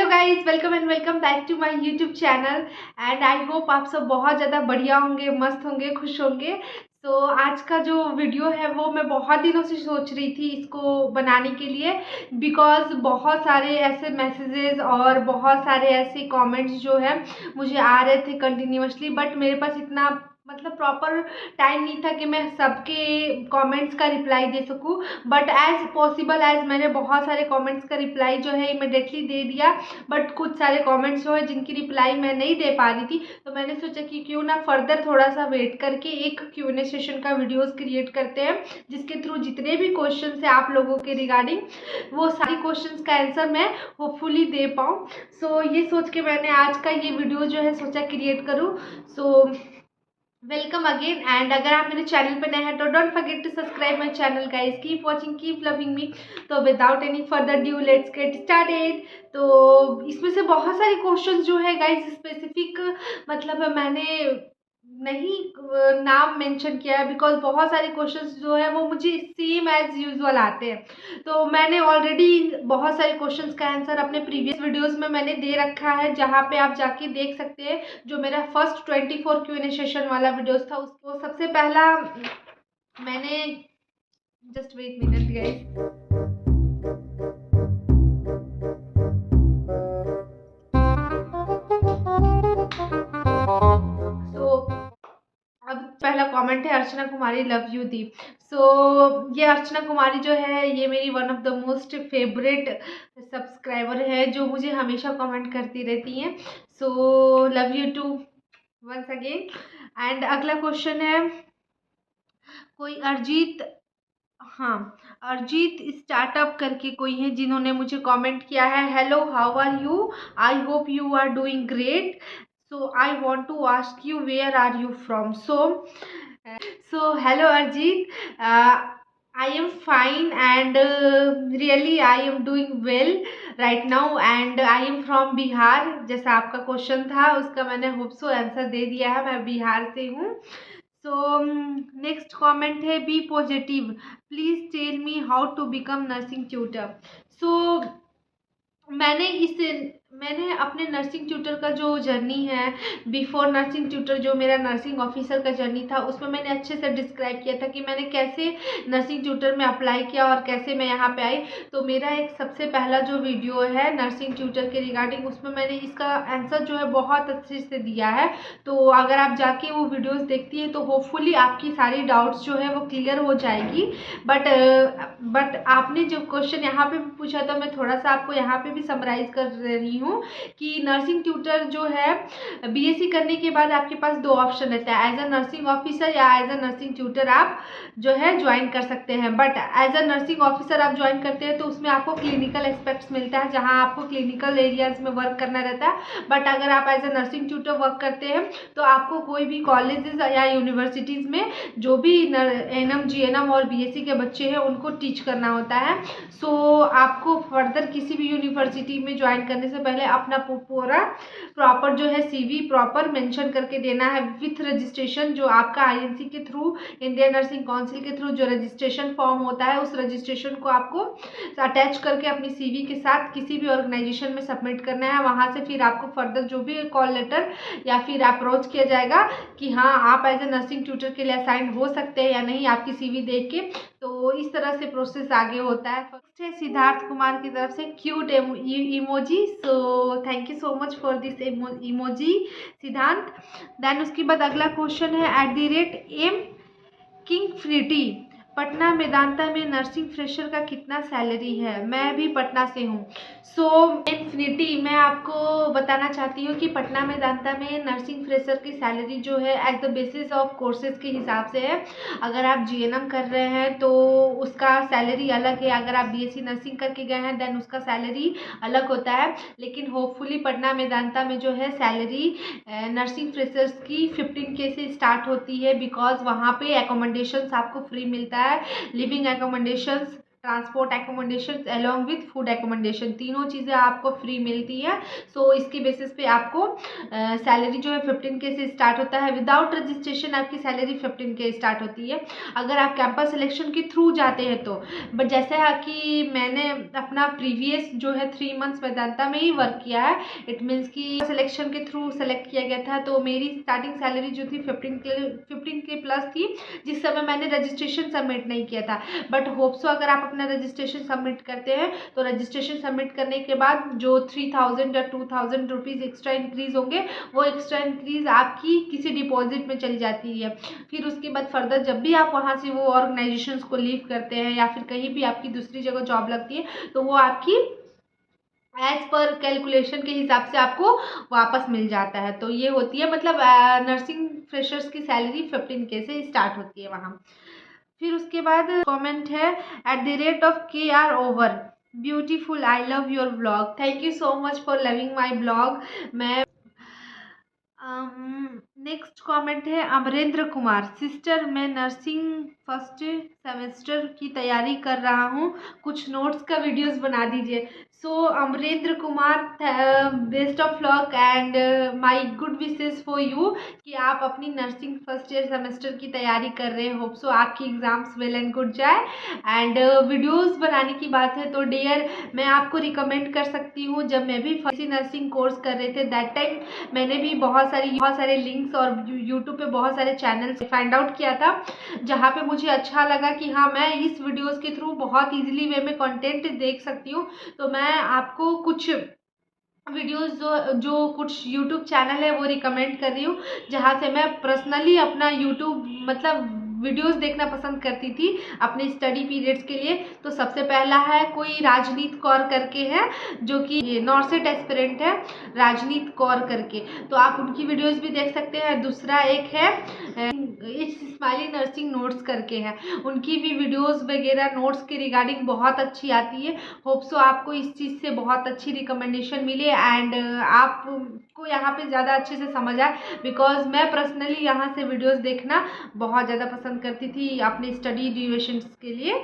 Guys, welcome and welcome back to my YouTube channel. And I hope आप सब बहुत ज़्यादा बढ़िया होंगे, मस्त होंगे, खुश होंगे। तो आज का जो वीडियो है वो मैं बहुत दिनों से सोच रही थी इसको बनाने के लिए, बिकॉज़ बहुत सारे ऐसे मैसेजेस और बहुत सारे ऐसे कमेंट्स जो है मुझे आ रहे थे कंटिन्यूअसली, बट मेरे पास इतना मतलब प्रॉपर टाइम नहीं था कि मैं सबके कमेंट्स का रिप्लाई दे सकूं। बट एज पॉसिबल एज मैंने बहुत सारे कमेंट्स का रिप्लाई जो है इमिडिएटली दे दिया, बट कुछ सारे कमेंट्स जो है जिनकी रिप्लाई मैं नहीं दे पा रही थी, तो मैंने सोचा कि क्यों ना फर्दर थोड़ा सा वेट करके एक Q&A सेशन का वीडियोस क्रिएट करते हैं, जिसके थ्रू जितने भी क्वेश्चन है आप लोगों के रिगार्डिंग, वो सारे क्वेश्चंस का आंसर मैं होपफुली दे पाऊँ। सो ये सोच के मैंने आज का ये वीडियो जो है सोचा क्रिएट करूँ। So welcome again. एंड अगर आप मेरे चैनल पर नए हैं तो don't forget to subscribe my channel guys. Keep watching, keep loving me. तो without any further due let's get started. तो इसमें से बहुत सारे क्वेश्चंस जो है गाइस स्पेसिफिक मतलब मैंने नहीं नाम मेंशन किया है, बिकॉज बहुत सारे क्वेश्चंस जो है वो मुझे सेम एज यूजुअल आते हैं। तो मैंने ऑलरेडी बहुत सारे क्वेश्चंस का आंसर अपने प्रीवियस वीडियोस में मैंने दे रखा है, जहाँ पे आप जाके देख सकते हैं। जो मेरा फर्स्ट 24 Q&A सेशन वाला वीडियोस था उसको सबसे पहला मैंने जस्ट वेट मिनट गाइस। सो अब पहला कमेंट है अर्चना कुमारी लव यू दीप। सो ये अर्चना कुमारी जो है ये मेरी one of the most favourite subscriber है, जो मुझे हमेशा कमेंट करती रहती हैं। So love you too once again. And अगला क्वेश्चन है कोई अरिजीत, हाँ अरिजीत स्टार्टअप करके कोई है जिन्होंने मुझे कमेंट किया है, hello how are you, I hope you are doing great, so I want to ask you where are you from. So hello Arjit, I am fine and really I am doing well right now and I am from Bihar. जैसा आपका question था उसका मैंने hope so answer दे दिया है, मैं बिहार से हूँ। सो नेक्स्ट कमेंट है be positive, please tell me how to become nursing tutor. So मैंने अपने नर्सिंग ट्यूटर का जो जर्नी है, बिफोर नर्सिंग ट्यूटर जो मेरा नर्सिंग ऑफिसर का जर्नी था, उसमें मैंने अच्छे से डिस्क्राइब किया था कि मैंने कैसे नर्सिंग ट्यूटर में अप्लाई किया और कैसे मैं यहाँ पे आई। तो मेरा एक सबसे पहला जो वीडियो है नर्सिंग ट्यूटर के रिगार्डिंग, उसमें मैंने इसका आंसर जो है बहुत अच्छे से दिया है। तो अगर आप जाके वो वीडियोज़ देखती हैं तो होपफुली आपकी सारी डाउट्स जो है वो क्लियर हो जाएगी। बट आपने जो क्वेश्चन यहाँ पे भी पूछा था, मैं थोड़ा सा आपको यहाँ पे भी समराइज कर रही हूँ कि नर्सिंग ट्यूटर जो है बीएससी करने के बाद आपके पास दो ऑप्शन रहता है, एज अ नर्सिंग ऑफिसर या एज अ नर्सिंग ट्यूटर आप जो है ज्वाइन कर सकते हैं। But as a nursing officer आप ज्वाइन करते हैं तो उसमें आपको क्लिनिकल एस्पेक्ट्स मिलता है, जहाँ आपको क्लिनिकल एरियाज में वर्क करना रहता है। बट अगर आप as a nursing tutor work करते हैं तो आपको कोई भी कॉलेजेस या यूनिवर्सिटीज़ में जो भी एनएम जीएनएम और बीएससी के बच्चे हैं उनको टीच करना होता है। सो आपको फर्दर किसी भी यूनिवर्सिटी में ज्वाइन करने से पहले अपना पूरा प्रॉपर जो है सीवी प्रॉपर मेंशन करके देना है विथ रजिस्ट्रेशन। जो आपका आईएनसी के थ्रू, इंडियन नर्सिंग काउंसिल के थ्रू जो रजिस्ट्रेशन फॉर्म होता है, उस रजिस्ट्रेशन को आपको अटैच करके अपनी सीवी के साथ किसी भी ऑर्गेनाइजेशन में सबमिट करना है। वहाँ से फिर आपको फर्दर जो भी कॉल लेटर या फिर अप्रोच किया जाएगा कि हाँ आप एज ए नर्सिंग ट्यूटर के लिए असाइन हो सकते हैं या नहीं, आपकी सीवी देख के। तो इस तरह से प्रोसेस आगे होता है। फर्स्ट है सिद्धार्थ कुमार की तरफ से cute emoji, so thank you so much for this emoji सिद्धांत। देन उसके बाद अगला क्वेश्चन है @एम किंग फ्रीटी, पटना मेदांता में नर्सिंग फ्रेशर का कितना सैलरी है। मैं भी पटना से हूँ। सो इन्फिनिटी मैं आपको बताना चाहती हूँ कि पटना मेदांता में नर्सिंग फ्रेशर की सैलरी जो है as the basis of courses के हिसाब से है। अगर आप जीएनएम कर रहे हैं तो उसका सैलरी अलग है, अगर आप बीएससी नर्सिंग करके गए हैं देन उसका सैलरी अलग होता है। लेकिन होपफुली पटना मेदांता में जो है सैलरी नर्सिंग फ्रेशर्स की 15K से स्टार्ट होती है, बिकॉज वहाँ पे एकोमोडेशंस आपको फ्री मिलता है, living accommodations transport accommodation along with food accommodation, तीनों चीज़ें आपको फ्री मिलती है। सो इसके बेसिस पे आपको सैलरी जो है 15K से स्टार्ट होता है। विदाउट रजिस्ट्रेशन आपकी सैलरी 15K स्टार्ट होती है अगर आप कैंपस सिलेक्शन के थ्रू जाते हैं तो। बट जैसा कि मैंने अपना प्रीवियस जो है 3 मंथ्स वेदांता में ही वर्क किया है, इट मीन्स कि सिलेक्शन के थ्रू सेलेक्ट किया गया था, तो मेरी स्टार्टिंग सैलरी जो थी 15K प्लस थी, जिस समय मैंने रजिस्ट्रेशन सबमिट नहीं किया था। बट होप सो अगर आप अपना रजिस्ट्रेशन सबमिट करते हैं तो रजिस्ट्रेशन सबमिट करने के बाद जो 3000 या 2000 रुपीज़ एक्स्ट्रा इंक्रीज होंगे, वो एक्स्ट्रा इंक्रीज आपकी किसी डिपॉजिट में चली जाती है। फिर उसके बाद फर्दर जब भी आप वहाँ से वो ऑर्गेनाइजेशंस को लीव करते हैं या फिर कहीं भी आपकी दूसरी जगह जॉब लगती है, तो वो आपकी एज पर कैलकुलेशन के हिसाब से आपको वापस मिल जाता है। तो ये होती है, मतलब नर्सिंग फ्रेशर्स की सैलरी 15K से स्टार्ट होती है वहाँ। फिर उसके बाद कमेंट है @KR beautiful, I love your blog. Thank you so much for loving my blog. मैं नेक्स्ट कमेंट है अमरेंद्र कुमार, सिस्टर मैं नर्सिंग फर्स्ट सेमेस्टर की तैयारी कर रहा हूँ, कुछ नोट्स का वीडियोस बना दीजिए। So Amrendra Kumar, best of luck and my good wishes for you कि आप अपनी नर्सिंग फर्स्ट ईयर सेमेस्टर की तैयारी कर रहे हैं। होप सो आपकी एग्जाम्स वेल एंड गुड जाए। एंड वीडियोस बनाने की बात है तो डियर मैं आपको रिकमेंड कर सकती हूँ, जब मैं भी फर्स्ट नर्सिंग कोर्स कर रहे थे दैट टाइम मैंने भी बहुत सारे लिंक्स और यूट्यूब पे बहुत सारे चैनल्स फाइंड आउट किया था, जहाँ पे मुझे अच्छा लगा कि हाँ मैं इस वीडियोस के थ्रू बहुत इजीली वे में कंटेंट देख सकती हूँ। तो मैं आपको कुछ वीडियोस जो कुछ यूट्यूब चैनल है वो रिकमेंड कर रही हूँ, जहाँ से मैं पर्सनली अपना यूट्यूब मतलब वीडियोस देखना पसंद करती थी अपने स्टडी पीरियड्स के लिए। तो सबसे पहला है कोई राजनीत कौर करके है, जो कि नॉर्सेट एस्पिरेंट है, राजनीत कौर करके, तो आप उनकी वीडियोस भी देख सकते हैं। दूसरा एक है इट्स स्माइली नर्सिंग नोट्स करके है, उनकी भी वीडियोस वगैरह नोट्स के रिगार्डिंग बहुत अच्छी आती है। होप सो आपको इस चीज़ से बहुत अच्छी रिकमेंडेशन मिले एंड आपको यहाँ पे ज़्यादा अच्छे से समझ आए, बिकॉज मैं पर्सनली यहाँ से वीडियोस देखना बहुत ज़्यादा पसंद करती थी अपने स्टडी ड्यूरेशंस के लिए।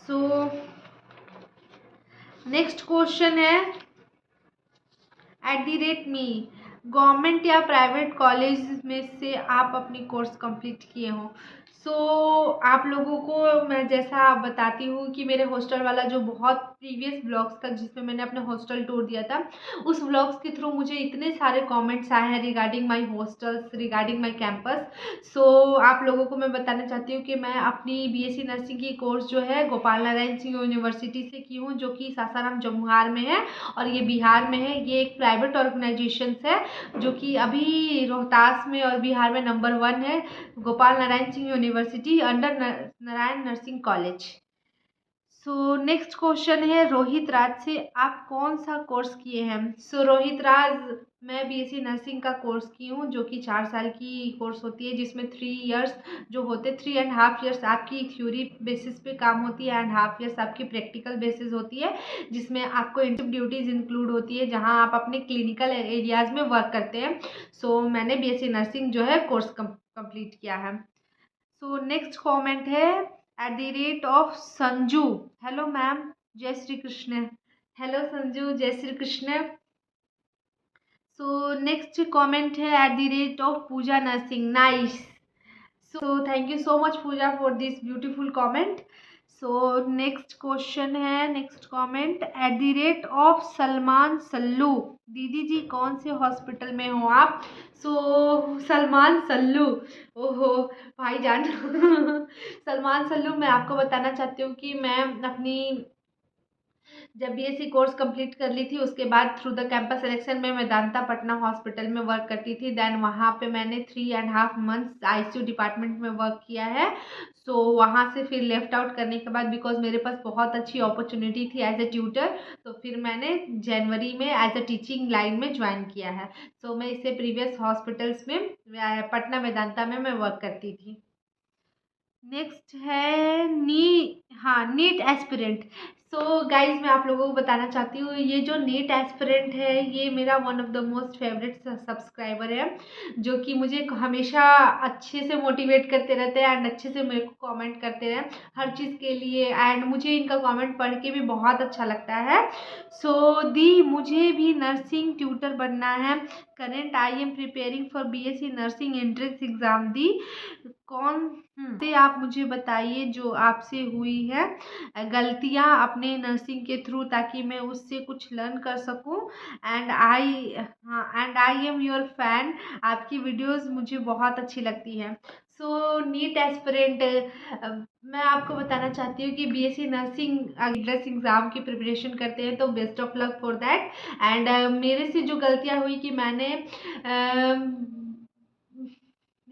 सो नेक्स्ट क्वेश्चन है @me, गवर्नमेंट या प्राइवेट कॉलेज में से आप अपनी कोर्स कंप्लीट किए हो। सो आप लोगों को मैं जैसा बताती हूँ कि मेरे हॉस्टल वाला जो बहुत प्रीवियस ब्लॉग्स था जिसमें मैंने अपने हॉस्टल टूर दिया था, उस ब्लॉग्स के थ्रू मुझे इतने सारे कमेंट्स आए हैं regarding my hostels, regarding my campus. So आप लोगों को मैं बताना चाहती हूँ कि मैं अपनी BSc नर्सिंग की कोर्स जो है गोपाल नारायण सिंह यूनिवर्सिटी से की हूँ, जो कि सासाराम जमुहार में है और ये बिहार में है। ये एक प्राइवेट ऑर्गेनाइजेशन है जो कि अभी रोहतास में और बिहार में नंबर 1 है, Gopal Narayan Singh university under Narayan nursing college. सो नेक्स्ट क्वेश्चन है रोहित राज से, आप कौन सा कोर्स किए हैं। सो रोहित राज, मैं BSc नर्सिंग का कोर्स की हूँ, जो कि 4 साल की कोर्स होती है, जिसमें 3 इयर्स जो होते 3.5 इयर्स आपकी थ्योरी बेसिस पे काम होती है एंड हाफ इयर्स आपकी प्रैक्टिकल बेसिस होती है, जिसमें आपको इंटर्नशिप ड्यूटीज़ इंक्लूड होती है, जहाँ आप अपने क्लिनिकल एरियाज़ में वर्क करते हैं। सो मैंने BSc नर्सिंग जो है कोर्स कंप्लीट किया है। सो नेक्स्ट कमेंट है @संजू, हेलो मैम, जय श्री कृष्ण। हेलो संजू, जय Shri Krishna. So next comment है @Pooja nursing, nice. So thank you so much Pooja for this beautiful comment. So next question है, नेक्स्ट कमेंट @सलमान सल्लू, दीदी जी कौन से हॉस्पिटल में हो आप। सो सलमान सल्लू, ओहो भाईजान सलमान सल्लू, मैं आपको बताना चाहती हूँ कि मैं अपनी जब BSc कोर्स कंप्लीट कर ली थी उसके बाद थ्रू द कैंपस सिलेक्शन में वेदांता पटना हॉस्पिटल में वर्क करती थी। देन वहाँ पे मैंने 3.5 मंथ्स ICU डिपार्टमेंट में वर्क किया है। सो वहाँ से फिर लेफ्ट आउट करने के बाद बिकॉज मेरे पास बहुत अच्छी अपॉर्चुनिटी थी एज ए ट्यूटर, तो फिर मैंने जनवरी में एज ए टीचिंग लाइन में ज्वाइन किया है। सो मैं इससे प्रीवियस हॉस्पिटल्स में पटना वेदांता में मैं वर्क करती थी। नेक्स्ट है नीट एस्पिरेंट। सो गाइज मैं आप लोगों को बताना चाहती हूँ, ये जो नीट एस्पिरेंट है ये मेरा one of the most favourite subscriber है, जो कि मुझे हमेशा अच्छे से मोटिवेट करते रहते हैं एंड अच्छे से मेरे को कमेंट करते रहे हर चीज़ के लिए, एंड मुझे इनका कमेंट पढ़ के भी बहुत अच्छा लगता है। सो दी मुझे भी नर्सिंग ट्यूटर बनना है। Current I am preparing for BSc nursing entrance exam दी। कौन से आप मुझे बताइए जो आपसे हुई है गलतियाँ अपने नर्सिंग के थ्रू, ताकि मैं उससे कुछ लर्न कर सकूं। And I am your fan. आपकी वीडियोस मुझे बहुत अच्छी लगती हैं। सो नीट एस्पिरेंट, मैं आपको बताना चाहती हूँ कि बीएससी नर्सिंग एंट्रेंस एग्ज़ाम की प्रिपरेशन करते हैं तो best of luck for that. And मेरे से जो गलतियाँ हुई कि मैंने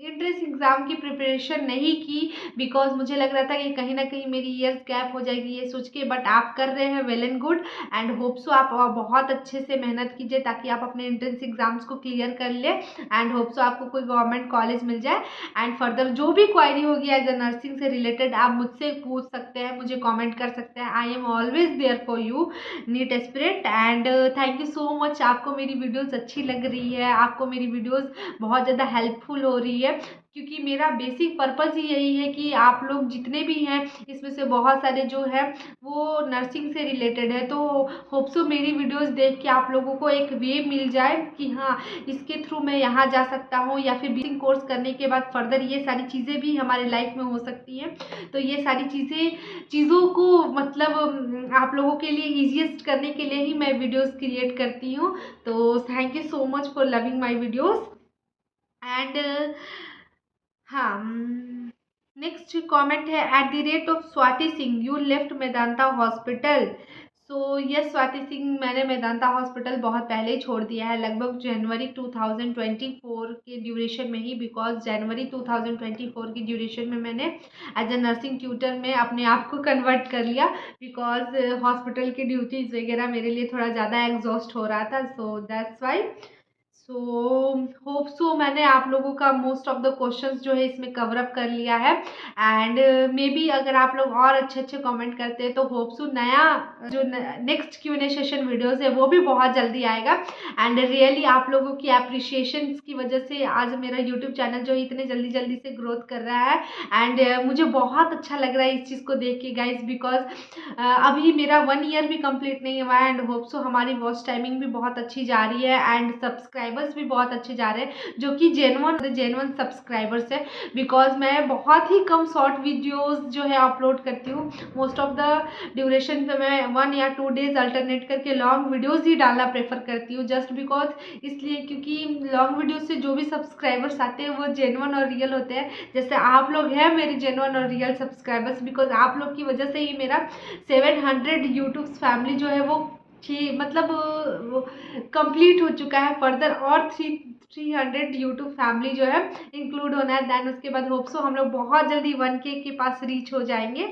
एंट्रेंस एग्ज़ाम की प्रिपरेशन नहीं की, बिकॉज मुझे लग रहा था कि कहीं ना कहीं मेरी ईयर्स गैप हो जाएगी ये सोच के, बट आप कर रहे हैं well and good, and hope so आप बहुत अच्छे से मेहनत कीजिए ताकि आप अपने एंट्रेंस एग्ज़ाम्स को क्लियर कर ले, एंड होप सो आपको कोई गवर्नमेंट कॉलेज मिल जाए। एंड फर्दर जो भी क्वायरी होगी एज अ नर्सिंग से रिलेटेड आप मुझसे पूछ सकते हैं, मुझे कॉमेंट कर सकते हैं। I am always there for you NEET aspirant. And thank you so much. आपको मेरी वीडियोज़ अच्छी लग रही है, आपको मेरी वीडियोज़ बहुत ज़्यादा हेल्पफुल हो रही है, क्योंकि मेरा बेसिक पर्पस ही यही है कि आप लोग जितने भी हैं इसमें से बहुत सारे जो है वो नर्सिंग से रिलेटेड है, तो होप सो मेरी वीडियोस देख के आप लोगों को एक वे मिल जाए कि हाँ इसके थ्रू मैं यहाँ जा सकता हूँ, या फिर बीसिंग कोर्स करने के बाद फर्दर ये सारी चीज़ें भी हमारे लाइफ में हो सकती हैं। तो ये सारी चीज़ों को मतलब आप लोगों के लिए ईजीएस्ट करने के लिए ही मैं वीडियोज़ क्रिएट करती हूँ। तो thank you so much for loving my videos. And हाँ, नेक्स्ट कमेंट है at the rate of Swati Singh you left Medanta hospital. So yes Swati Singh, मैंने मेदांता हॉस्पिटल बहुत पहले ही छोड़ दिया है, लगभग जनवरी 2024 के ड्यूरेशन में ही, बिकॉज जनवरी 2024 की ड्यूरेशन में मैंने एज अ नर्सिंग ट्यूटर में अपने आप को कन्वर्ट कर लिया, बिकॉज हॉस्पिटल की ड्यूटीज़ वगैरह मेरे लिए थोड़ा ज़्यादा एग्जॉस्ट हो रहा था। So that's why. So hope so मैंने आप लोगों का मोस्ट ऑफ द क्वेश्चंस जो है इसमें कवर अप कर लिया है, एंड मे बी अगर आप लोग और अच्छे अच्छे कमेंट करते हैं तो होप सो नया जो नेक्स्ट Q&A सेशन वीडियोस है वो भी बहुत जल्दी आएगा। एंड रियली आप लोगों की अप्रिशिएशन की वजह से आज मेरा यूट्यूब चैनल जो इतने जल्दी जल्दी से ग्रोथ कर रहा है, एंड मुझे बहुत अच्छा लग रहा है इस चीज़ को देख के गाइज, बिकॉज अभी मेरा 1 ईयर भी कंप्लीट नहीं हुआ है, एंड होप सो हमारी वॉच टाइमिंग भी बहुत अच्छी जा रही है, एंड सब्सक्राइबर्स भी बहुत अच्छे जा रहे हैं, जो कि जेन्युइन सब्सक्राइबर्स है, बिकॉज मैं बहुत ही कम शॉर्ट वीडियोस जो है अपलोड करती हूँ। मोस्ट ऑफ द ड्यूरेशन पे मैं 1 या 2 डेज अल्टरनेट करके लॉन्ग वीडियोस ही डालना प्रेफर करती हूँ, जस्ट बिकॉज इसलिए क्योंकि लॉन्ग वीडियो से जो भी सब्सक्राइबर्स आते हैं वो जेन्युइन और रियल होते हैं, जैसे आप लोग हैं मेरे जेन्युइन और रियल सब्सक्राइबर्स, बिकॉज आप लोग की वजह से ही मेरा 700 यूट्यूब फैमिली जो है वो मतलब कंप्लीट हो चुका है, फर्दर और 300 यूट्यूब फैमिली जो है इंक्लूड होना है। देन उसके बाद होप सो हम लोग बहुत जल्दी 1K के पास रीच हो जाएंगे,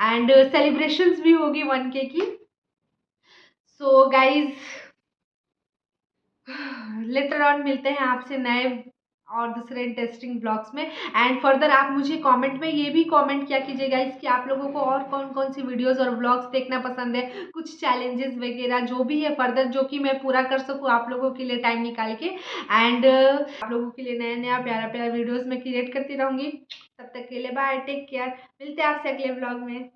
एंड सेलिब्रेशंस भी होगी 1K की। सो गाइज लेटर ऑन मिलते हैं आपसे नए और दूसरे इंटरेस्टिंग ब्लॉग्स में, एंड फर्दर आप मुझे कमेंट में ये भी कमेंट किया कीजिएगा इसकी आप लोगों को और कौन कौन सी वीडियोस और ब्लॉग्स देखना पसंद है, कुछ चैलेंजेस वगैरह जो भी है फर्दर जो कि मैं पूरा कर सकूँ आप लोगों के लिए टाइम निकाल के, एंड आप लोगों के लिए नया नया प्यारा प्यारा वीडियोज़ मैं क्रिएट करती रहूँगी। तब तक के लिए बाय, टेक केयर, मिलते हैं आपसे अगले ब्लॉग में।